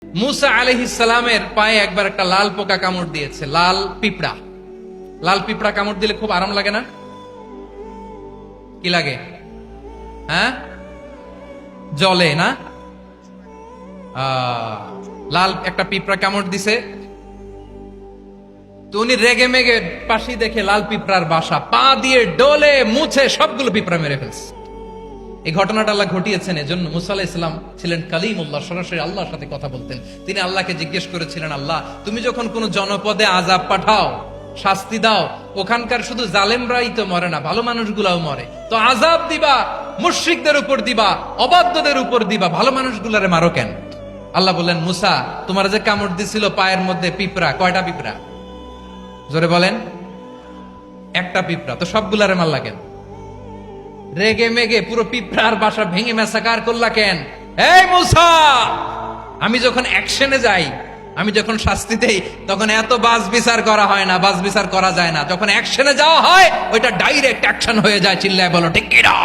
মুসা আলাইহিস সালামের পায়ে একবার একটা লাল পোকা কামড় দিয়েছে, লাল পিঁপড়া। লাল পিঁপড়া কামড় দিলে খুব আরাম লাগে না? কি লাগে? হ্যাঁ, জলে না? লাল একটা পিঁপড়া কামড় দিছে, তো উনি রেগে মেগে পাশি দেখে লাল পিঁপড়ার বাসা, পা দিয়ে ডলে মুছে সবগুলো পিঁপড়া মেরে ফেলছে। এই ঘটনাটা আল্লাহ ঘটিয়েছেন এজন্য মুসা আলাইহিস সালাম ছিলেন কালিমুল্লাহ, সরাসরি আল্লাহর সাথে কথা বলতেন। তিনি আল্লাহকে জিজ্ঞেস করেছিলেন, আল্লাহ তুমি যখন কোন জনপদে আযাব পাঠাও, শাস্তি দাও, ওখানকার শুধু জালেমরাই তো মরে না, ভালো মানুষগুলাও মরে, তো আযাব দিবা মুশরিকদের উপর দিবা, অবাধ্যদের উপর দিবা, ভালো মানুষগুলারে মারো কেন? আল্লাহ বললেন, মুসা তোমার যে কামড় দিছিল পায়ের মধ্যে পিঁপড়া, কয়টা পিঁপড়া? জোরে বলেন। একটা পিঁপড়া, তো সবগুলারে মারলা কেন? রেগে মেগে পুরো পিঁপড়ার বাসা ভেঙে ম্যাসাকার করলা কেন? এই মুসা, আমি যখন অ্যাকশনে যাই, আমি যখন শাস্তি দেই, তখন এত বাস বিচার করা হয় না, বাস বিচার করা যায় না। যখন অ্যাকশনে যাওয়া হয়, ওইটা ডাইরেক্ট অ্যাকশন হয়ে যায়। চিল্লায় বলো ঠিক কি না?